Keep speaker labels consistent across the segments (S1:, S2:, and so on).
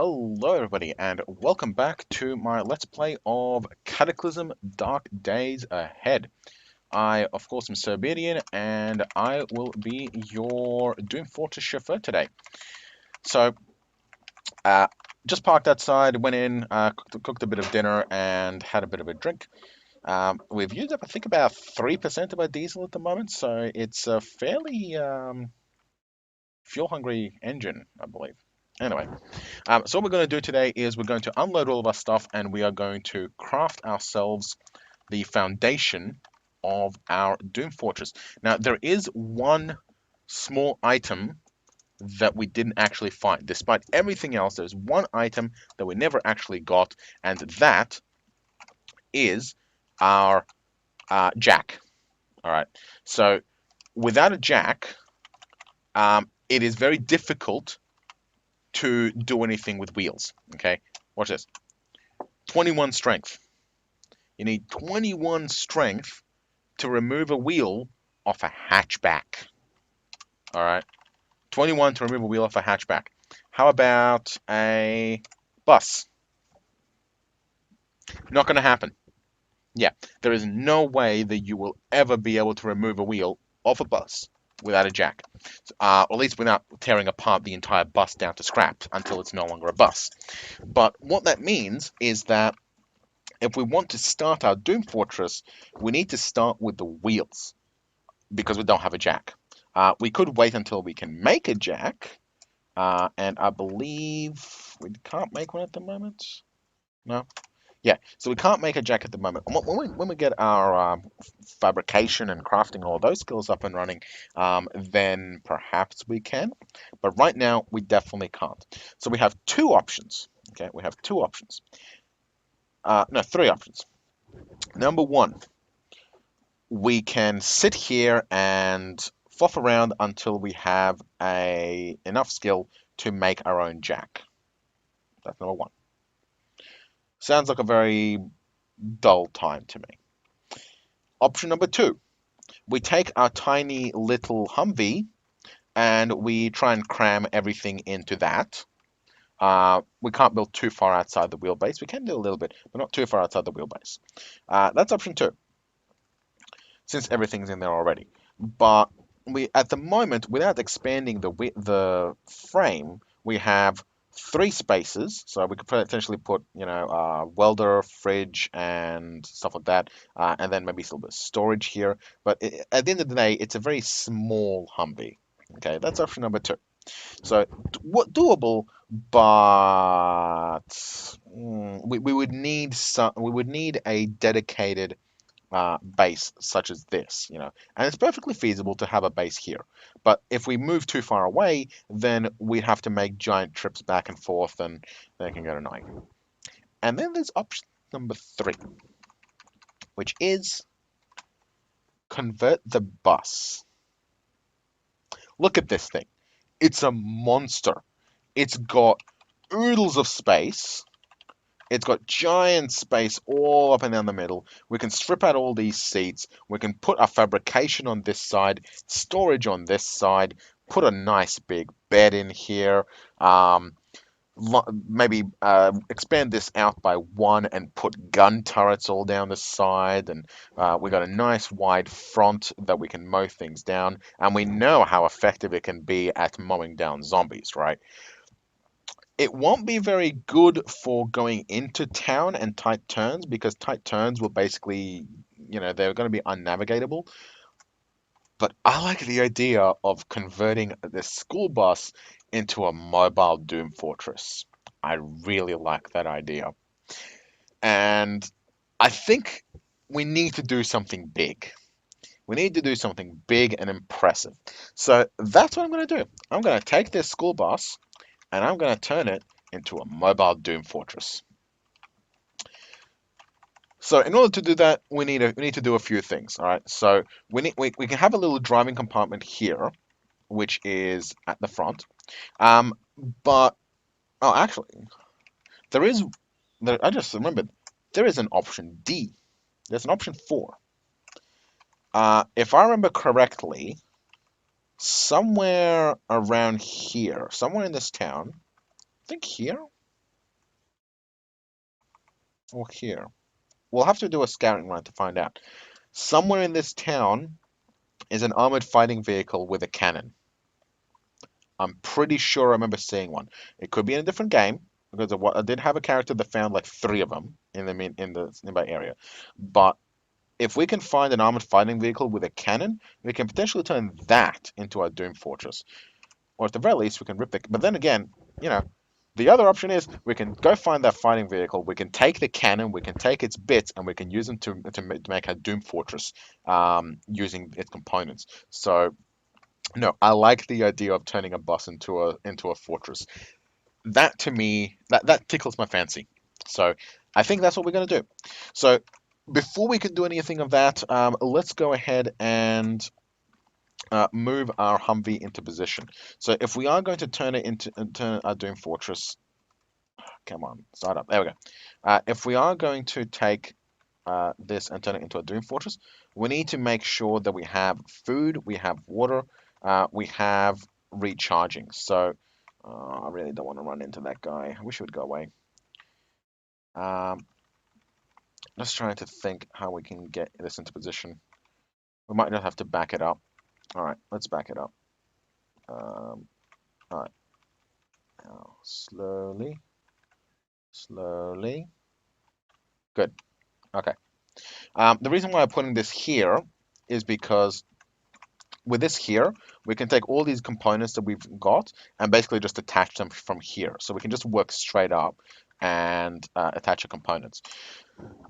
S1: Hello everybody and welcome back to my Let's Play of Cataclysm Dark Days Ahead. I, of course, am Serbian and I will be your Doom Fortress chauffeur today. So, uh, just parked outside, went in, cooked a bit of dinner and had a bit of a drink. We've used up, I think, about 3% of our diesel at the moment, so it's a fairly fuel-hungry engine, I believe. Anyway. So what we're going to do today is we're going to unload all of our stuff and we are going to craft ourselves the foundation of our Doom Fortress. Now, there is one small item that we didn't actually find. Despite everything else, there's one item that we never actually got, and that is our jack. All right. So without a jack, it is very difficult to do anything with wheels. Okay. Watch this. 21 strength. You need 21 strength to remove a wheel off a hatchback. All right. 21 to remove a wheel off a hatchback. How about a bus? Not going to happen. Yeah, there is no way that you will ever be able to remove a wheel off a bus without a jack. Or at least without tearing apart the entire bus down to scrap until it's no longer a bus. But what that means is that if we want to start our Doom Fortress, we need to start with the wheels because we don't have a jack. We could wait until we can make a jack, and I believe we can't make one at the moment. No? Yeah, so we can't make a jack at the moment. When we get our fabrication and crafting all those skills up and running, then perhaps we can. But right now, we definitely can't. So we have two options. Okay, we have two options. No, three options. Number one, we can sit here and fluff around until we have enough skill to make our own jack. That's number one. Sounds like a very dull time to me. Option number two, we take our tiny little humvee and we try and cram everything into that. We can't build too far outside the wheelbase. We can do a little bit, but not too far outside the wheelbase. That's option two, since everything's in there already. But we, at the moment, without expanding the frame, we have three spaces. So we could potentially put, welder, fridge, and stuff like that, and then maybe a little bit of storage here. But at the end of the day, it's a very small Humvee. Okay, that's option number two. So what doable, but we would need a dedicated base such as this, and it's perfectly feasible to have a base here. But if we move too far away, then we'd have to make giant trips back and forth, and they can get annoying. And then there's option number three, which is convert the bus. Look at this thing. It's a monster. It's got oodles of space. It's got giant space all up and down the middle. We can strip out all these seats. We can put our fabrication on this side, storage on this side, put a nice big bed in here. Maybe expand this out by one and put gun turrets all down the side. And we got a nice wide front that we can mow things down. And we know how effective it can be at mowing down zombies, right? It won't be very good for going into town and tight turns because tight turns will basically, they're going to be unnavigatable. But I like the idea of converting this school bus into a mobile Doom Fortress. I really like that idea. And I think we need to do something big. We need to do something big and impressive. So that's what I'm going to do. I'm going to take this school bus and I'm going to turn it into a mobile Doom Fortress. So in order to do that, we need to do a few things. All right. So we can have a little driving compartment here, which is at the front. But oh, actually, there is. I just remembered there is an option D. There's an option 4. If I remember correctly, somewhere around here, somewhere in this town, I think here. or here? We'll have to do a scouting run to find out. Somewhere in this town is an armored fighting vehicle with a cannon. I'm pretty sure I remember seeing one. It could be in a different game because of what I did have a character that found like three of them in the nearby area. But if we can find an armored fighting vehicle with a cannon, we can potentially turn that into our Doom Fortress. Or at the very least, we can rip it. But then again, you know, the other option is we can go find that fighting vehicle. We can take the cannon, we can take its bits, and we can use them to make a Doom Fortress using its components. So no, I like the idea of turning a bus into a fortress. That to me, that tickles my fancy. So I think that's what we're going to do. So before we can do anything of that, let's go ahead and move our Humvee into position. So if we are going to turn our Doom Fortress, come on, start up. There we go. If we are going to take this and turn it into a Doom Fortress, we need to make sure that we have food, we have water, we have recharging. So I really don't want to run into that guy. I wish he would go away. Um, just trying to think how we can get this into position. We might not have to back it up. All right, let's back it up. All right, now slowly, slowly. Good. Okay. The reason why I'm putting this here is because with this here, we can take all these components that we've got and basically just attach them from here. So we can just work straight up and attach the components.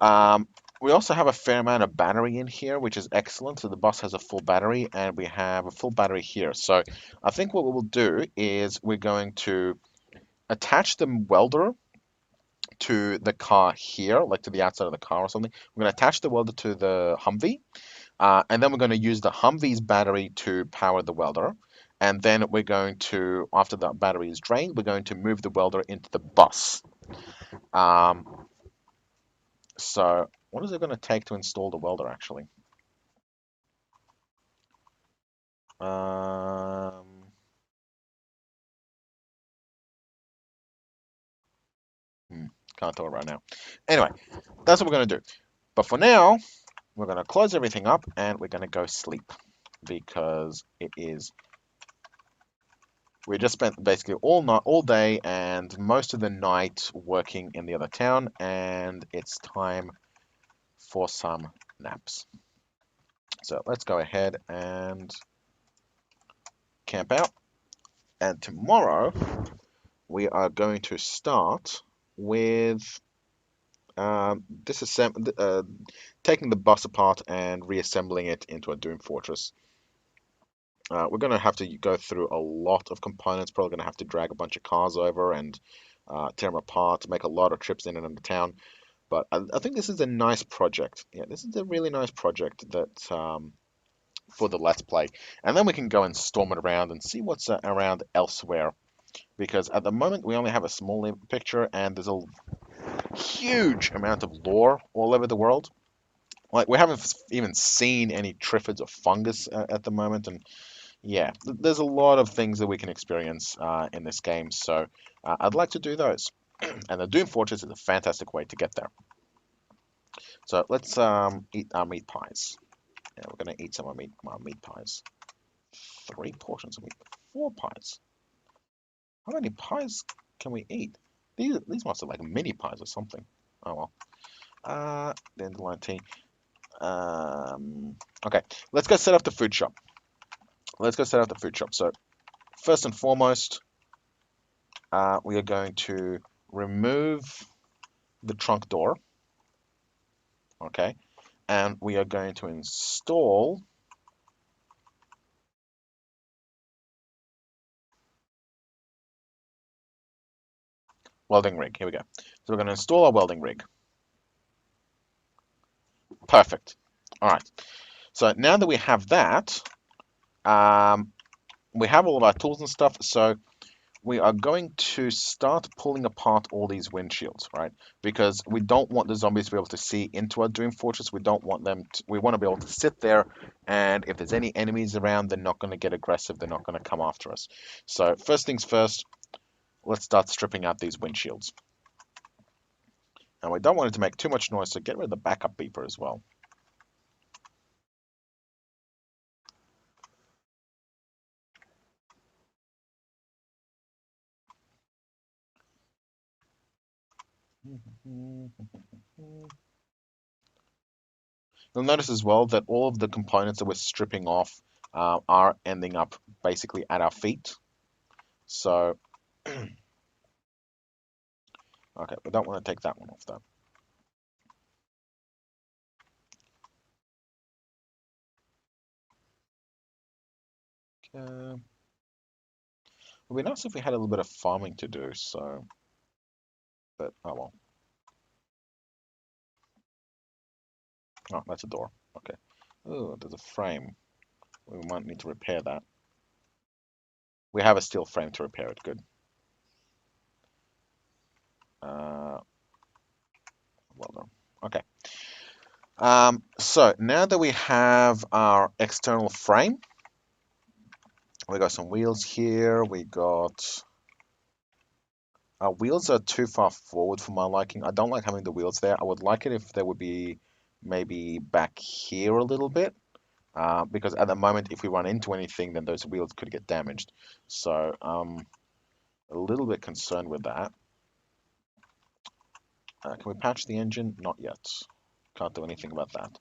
S1: Um, we also have a fair amount of battery in here, which is excellent. So the bus has a full battery and we have a full battery here. So I think what we will do is we're going to attach the welder to the car here, like to the outside of the car or something. We're going to attach the welder to the Humvee. And then we're going to use the Humvee's battery to power the welder. And then we're going to, after the battery is drained, we're going to move the welder into the bus. Um, so what is it going to take to install the welder, actually? Um, hmm, can't tell it right now. Anyway, that's what we're going to do. But for now, we're going to close everything up and we're going to go sleep because it is. We just spent basically all night, all day, and most of the night working in the other town, and it's time for some naps. So let's go ahead and camp out. And tomorrow we are going to start with taking the bus apart and reassembling it into a Doom Fortress. We're going to have to go through a lot of components. Probably going to have to drag a bunch of cars over and tear them apart, make a lot of trips in and out of town. But I think this is a nice project. Yeah, this is a really nice project that for the Let's Play. And then we can go and storm it around and see what's around elsewhere. Because at the moment we only have a small picture and there's a huge amount of lore all over the world. Like we haven't even seen any triffids or fungus at the moment, and yeah, there's a lot of things that we can experience in this game. So I'd like to do those, and the Doom Fortress is a fantastic way to get there. So let's eat our meat pies. Yeah, we're gonna eat some of our meat pies. 3 portions of meat, 4 pies. How many pies can we eat? These must have like mini pies or something. Oh well. Dandelion tea. Okay, let's go set up the food shop. Let's go set up the food shop. So first and foremost, we are going to remove the trunk door. Okay, and we are going to install welding rig. Here we go. So we're going to install our welding rig. Perfect. All right. So now that we have that, we have all of our tools and stuff. So we are going to start pulling apart all these windshields, right? Because we don't want the zombies to be able to see into our Doom Fortress. We don't want them to, we want to be able to sit there, and if there's any enemies around, they're not going to get aggressive. They're not going to come after us. So first things first, let's start stripping out these windshields. And we don't want it to make too much noise, so get rid of the backup beeper as well. You'll notice as well that all of the components that we're stripping off are ending up basically at our feet. So, okay, we don't want to take that one off though. Okay. It would be nice if we had a little bit of farming to do, so, but oh well. Oh, that's a door. Okay. Oh, there's a frame. We might need to repair that. We have a steel frame to repair it. Good. Uh, well done. Okay. So now that we have our external frame, we got some wheels here. We got our wheels are too far forward for my liking. I don't like having the wheels there. I would like it if they would be maybe back here a little bit. Because at the moment, if we run into anything, then those wheels could get damaged. So a little bit concerned with that. Can we patch the engine? Not yet. Can't do anything about that.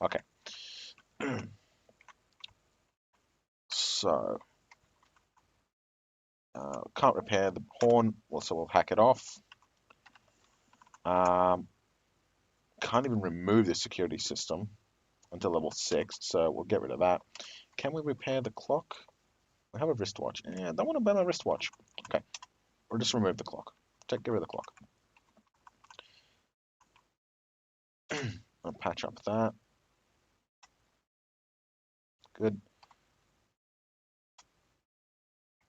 S1: Okay. So can't repair the horn, so we'll hack it off. Can't even remove the security system until level 6, so we'll get rid of that. Can we repair the clock? We have a wristwatch. I don't want to buy my wristwatch. Okay, or just remove the clock. Get rid of the clock. I'll patch up that. Good.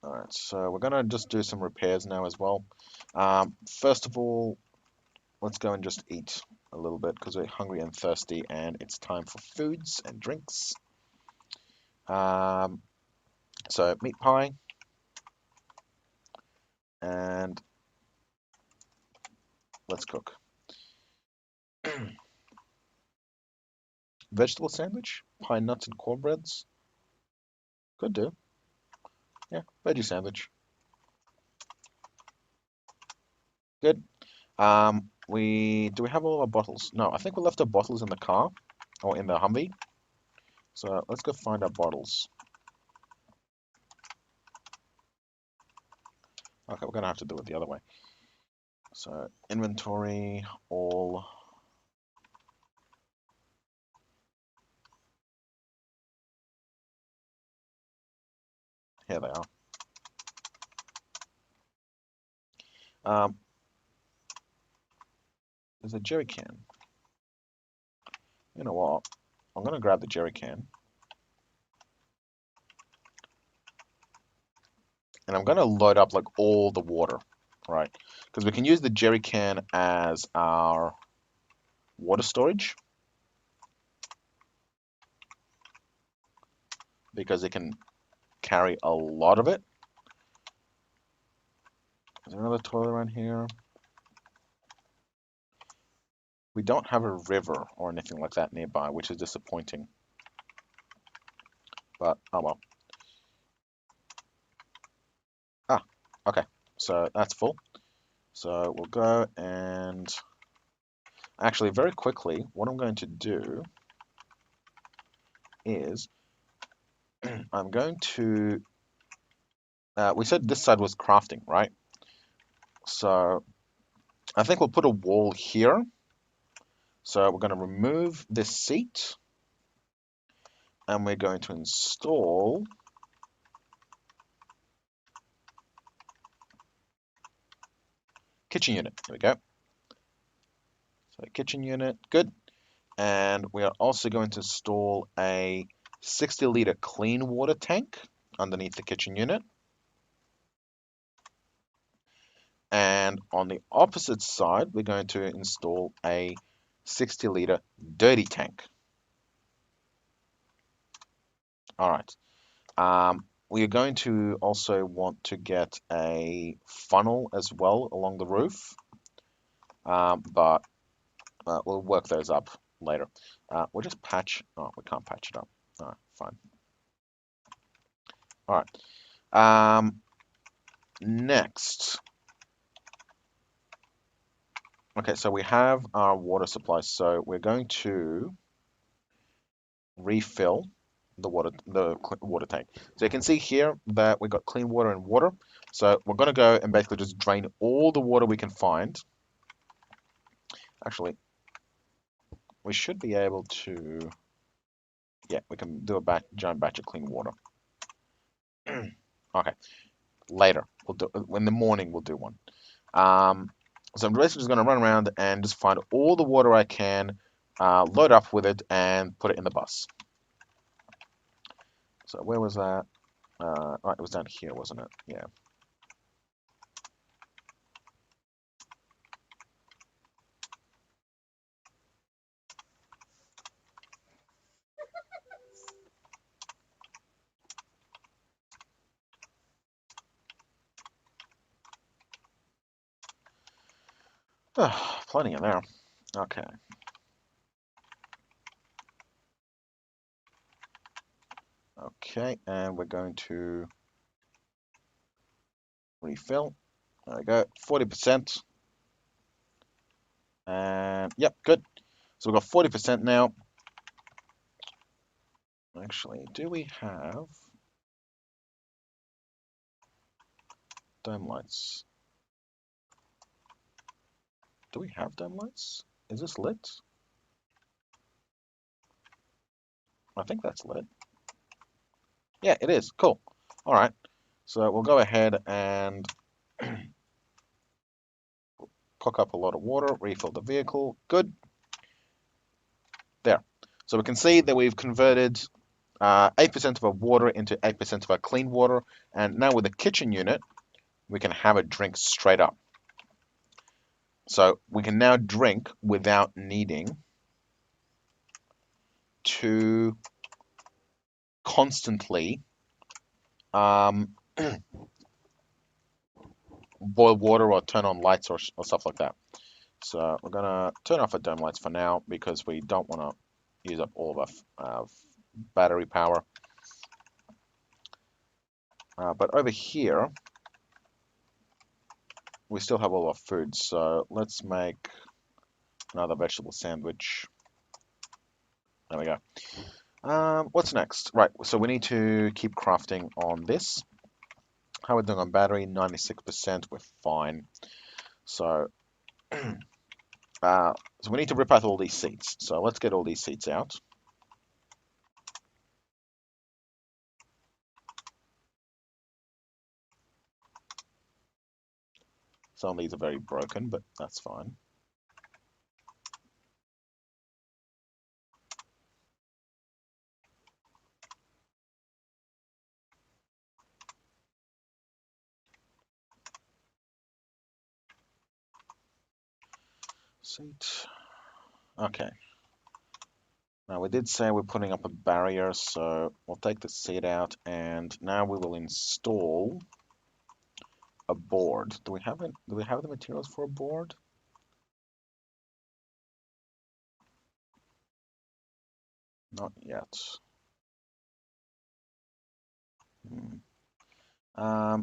S1: Alright, so we're gonna just do some repairs now as well. First of all, let's go and just eat a little bit because we're hungry and thirsty and it's time for foods and drinks. So meat pie and let's cook. Vegetable sandwich, pine nuts and cornbreads. Could do. Yeah, veggie sandwich. Good. Do we have all our bottles? No, I think we left our bottles in the car or in the Humvee. So let's go find our bottles. Okay, we're gonna have to do it the other way. So inventory, all. Here they are. There's a jerry can. You know what? I'm gonna grab the jerry can. And I'm gonna load up like all the water, right? Because we can use the jerry can as our water storage. Because it can carry a lot of it. Is there another toilet around here? We don't have a river or anything like that nearby, which is disappointing. But, oh well. Ah, okay. So that's full. So we'll go and... Actually, very quickly, what I'm going to do is I'm going to... we said this side was crafting, right? So I think we'll put a wall here. So we're going to remove this seat. And we're going to install... kitchen unit. There we go. So kitchen unit, good. And we are also going to install a 60-litre clean water tank underneath the kitchen unit. And on the opposite side, we're going to install a 60-litre dirty tank. All right. We are going to also want to get a funnel as well along the roof. But We'll work those up later. We'll just patch. Oh, we can't patch it up. Oh, fine. All right. Next. Okay, so we have our water supply. So we're going to refill the water tank. So you can see here that we've got clean water and water. So we're going to go and basically just drain all the water we can find. Actually, we should be able to, yeah, we can do a giant batch of clean water. Okay, later we'll do in the morning we'll do one. Um, so I'm basically just going to run around and just find all the water I can, load up with it, and put it in the bus. So where was that? Right, it was down here, wasn't it? Yeah. Plenty in there. Okay. Okay, and we're going to refill. There we go, 40%. And yep, good. So we've got 40% now. Actually, do we have dome lights? Do we have dome lights? Is this lit? I think that's lit. Yeah, it is. Cool. All right. So we'll go ahead and cook up a lot of water, refill the vehicle. Good. There. So we can see that we've converted 8% of our water into 8% of our clean water. And now with the kitchen unit, we can have a drink straight up. So we can now drink without needing to constantly um, boil water or turn on lights or stuff like that. So we're gonna turn off our dome lights for now because we don't want to use up all of our battery power. But over here, we still have all our food. So let's make another vegetable sandwich. There we go. What's next? Right, so we need to keep crafting on this. How are we doing on battery? 96%, we're fine. So, so we need to rip out all these seats. So let's get all these seats out. Some of these are very broken, but that's fine. Seat. Okay. Now we did say we're putting up a barrier, so we'll take the seat out, and now we will install a board. Do we have it? Do we have the materials for a board? Not yet. Hmm.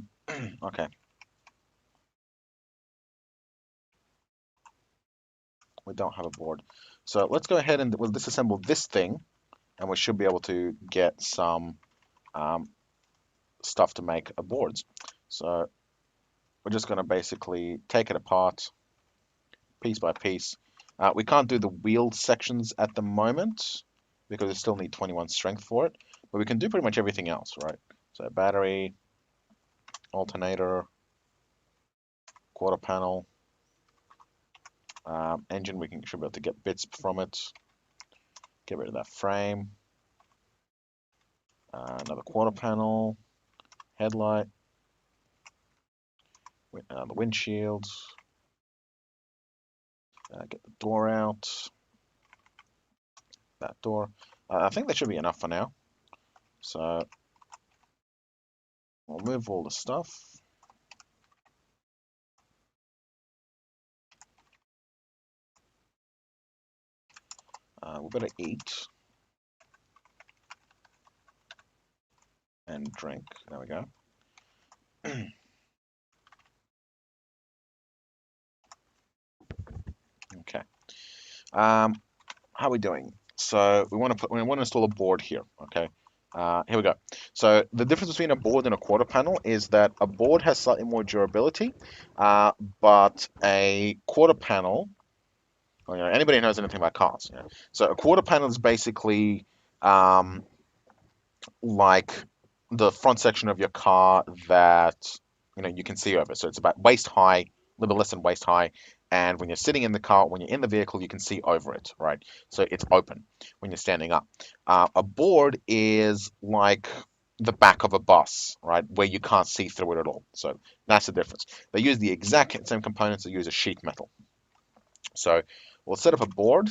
S1: Okay. We don't have a board. So let's go ahead and we'll disassemble this thing, and we should be able to get some um, stuff to make a boards. So we're just going to basically take it apart piece by piece. We can't do the wheel sections at the moment because we still need 21 strength for it, but we can do pretty much everything else, right? So battery, alternator, quarter panel, engine, should be able to get bits from it. Get rid of that frame. Another quarter panel, headlight, the windshield. Get the door out. That door. I think that should be enough for now. So we'll move all the stuff. We better eat and drink. There we go. Okay. How are we doing? So we want to install a board here. Okay. Here we go. So the difference between a board and a quarter panel is that a board has slightly more durability, but a quarter panel. Well, anybody who knows anything about cars, so a quarter panel is basically um, like the front section of your car that you can see over. So it's about waist high, a little bit less than waist high, and when you're sitting in the car, when you're in the vehicle, you can see over it, right? So it's open when you're standing up. A board is like the back of a bus, right, where you can't see through it at all. So that's the difference. They use the exact same components. They use a sheet metal. So we'll set up a board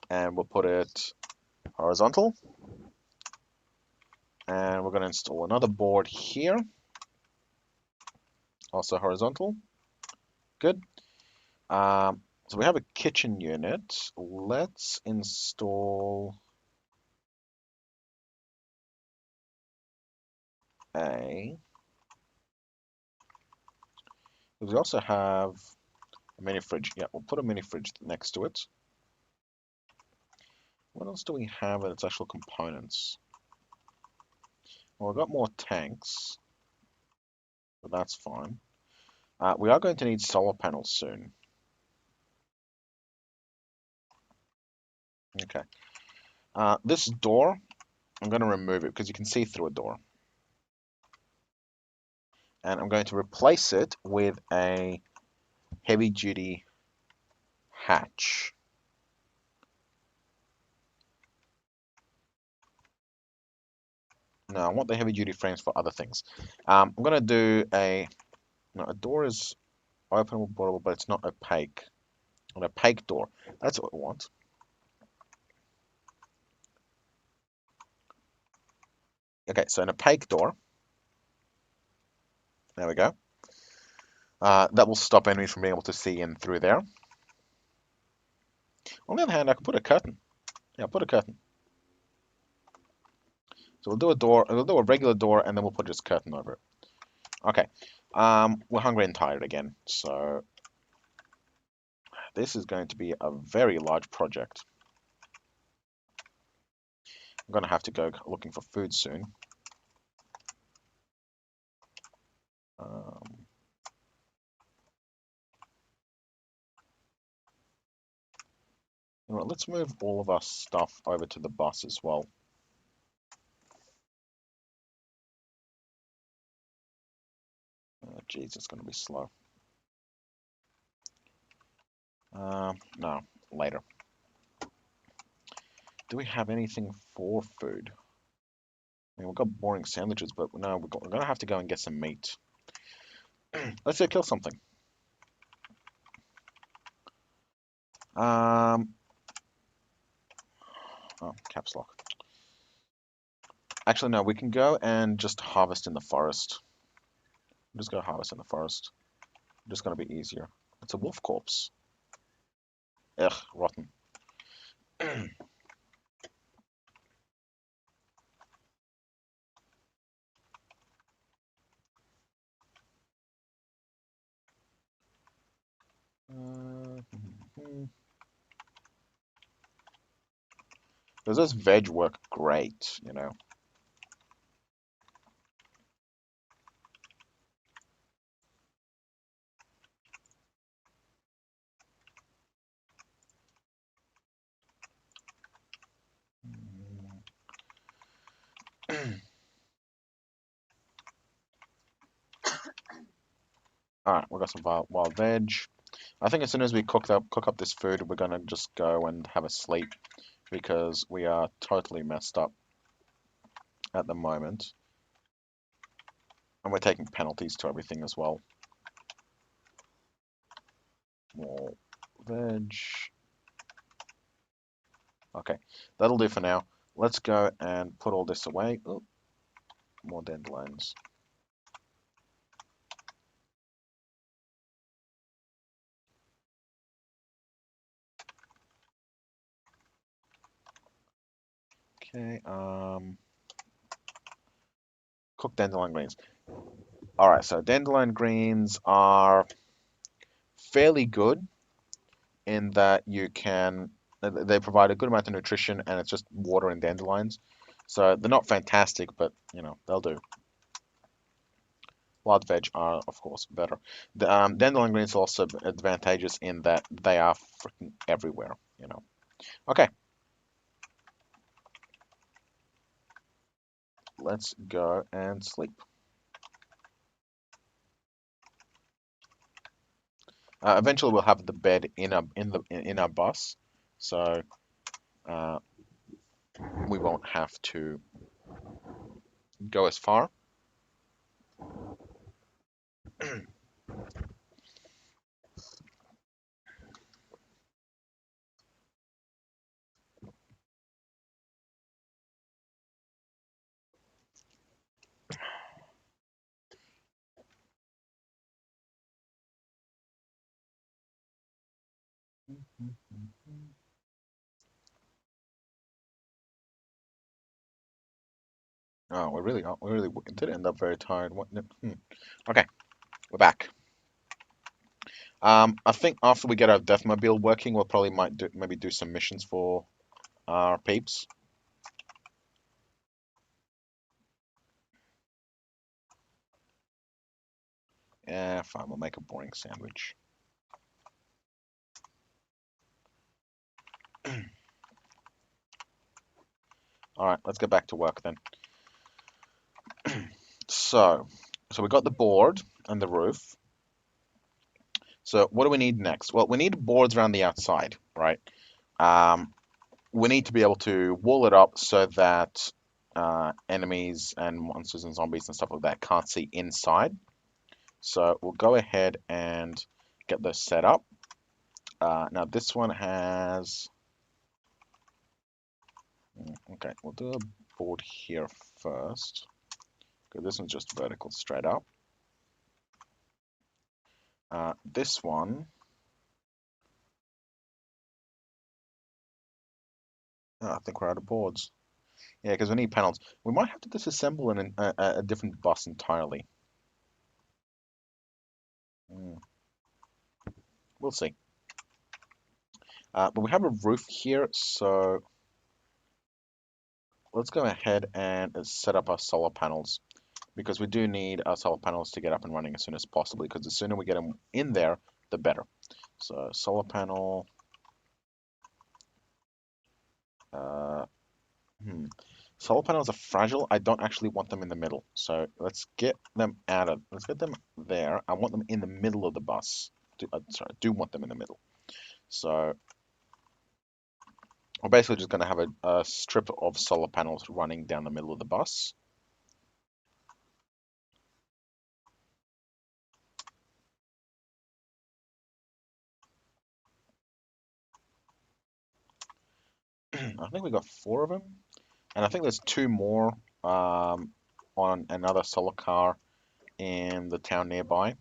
S1: and we'll put it horizontal. And we're going to install another board here, also horizontal. Good. So we have a kitchen unit. Let's install a. We also have a mini fridge. Yeah, we'll put a mini fridge next to it. What else do we have in its actual components? Well, we've got more tanks, but that's fine. We are going to need solar panels soon. Okay. This door, I'm going to remove it because you can see through a door. And I'm going to replace it with a heavy-duty hatch. No, I want the heavy-duty frames for other things. I'm going to do a... No, a door is openable, boardable, but it's not opaque. An opaque door. That's what we want. Okay, so an opaque door. There we go. That will stop enemies from being able to see in through there. On the other hand, I can put a curtain. Yeah, put a curtain. So we'll do a door, we'll do a regular door, and then we'll put just curtain over it. Okay. We're hungry and tired again, so this is going to be a very large project. I'm going to have to go looking for food soon. Um, you know what, let's move all of our stuff over to the bus as well. Geez, it's going to be slow. No, later. Do we have anything for food? I mean, we've got boring sandwiches, but no, we're going to have to go and get some meat. Let's go kill something. Um, oh, caps lock. Actually, no, we can go and just harvest in the forest. Just go harvest in the forest. Just going to be easier. It's a wolf corpse. Ugh, rotten. Does this veg work great? Alright, we got some wild veg. I think as soon as we cook up this food, we're gonna just go and have a sleep because we are totally messed up at the moment. And we're taking penalties to everything as well. More veg. Okay, that'll do for now. Let's go and put all this away. Oh, more dandelions. Okay. Cooked dandelion greens. All right. So dandelion greens are fairly good in that you can. They provide a good amount of nutrition, and it's just water and dandelions. So they're not fantastic, but they'll do. Wild veg are, of course, better. The dandelion greens are also advantageous in that they are freaking everywhere. Okay, let's go and sleep. Eventually, we'll have the bed in our bus, so uh, we won't have to go as far. Oh, we really did end up very tired. What? Okay, we're back. I think after we get our Deathmobile working, we'll probably might maybe do some missions for our peeps. Yeah, fine. We'll make a boring sandwich. All right, let's get back to work then. So, so we got the board and the roof. So what do we need next? Well, we need boards around the outside, right? Um, we need to be able to wall it up so that enemies and monsters and zombies and stuff like that can't see inside. So we'll go ahead and get those set up. Now this one has. Okay, we'll do a board here first. Okay, this one's just vertical straight up. This one. Oh, I think we're out of boards. Yeah, because we need panels. We might have to disassemble a different bus entirely. Mm, we'll see. But we have a roof here, so let's go ahead and set up our solar panels because we do need our solar panels to get up and running as soon as possible because the sooner we get them in there, the better. So solar panel. Uh, hmm. Solar panels are fragile. I don't actually want them in the middle. So let's get them there. I want them in the middle of the bus. Sorry, I do want them in the middle. So we're basically just going to have a strip of solar panels running down the middle of the bus. I think we got four of them. And I think there's two more on another solar car in the town nearby.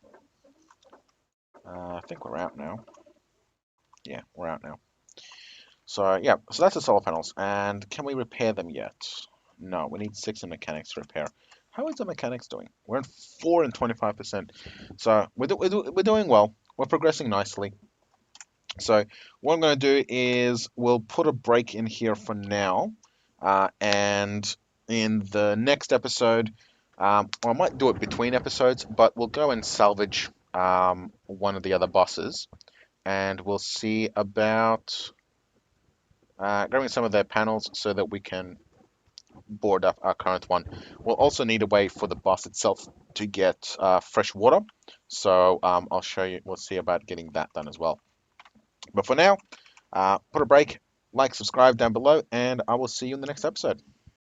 S1: I think we're out now. Yeah, we're out now. So yeah, so that's the solar panels. And can we repair them yet? No, we need 6 in mechanics to repair. How is the mechanics doing? We're at 4 and 25%. So we're doing well. We're progressing nicely. So what I'm going to do is we'll put a break in here for now. And in the next episode, or I might do it between episodes, but we'll go and salvage one of the other bosses. And we'll see about grabbing some of their panels so that we can board up our current one. We'll also need a way for the bus itself to get fresh water. So I'll show you, we'll see about getting that done as well. But for now, put a break, like, subscribe down below, and I will see you in the next episode.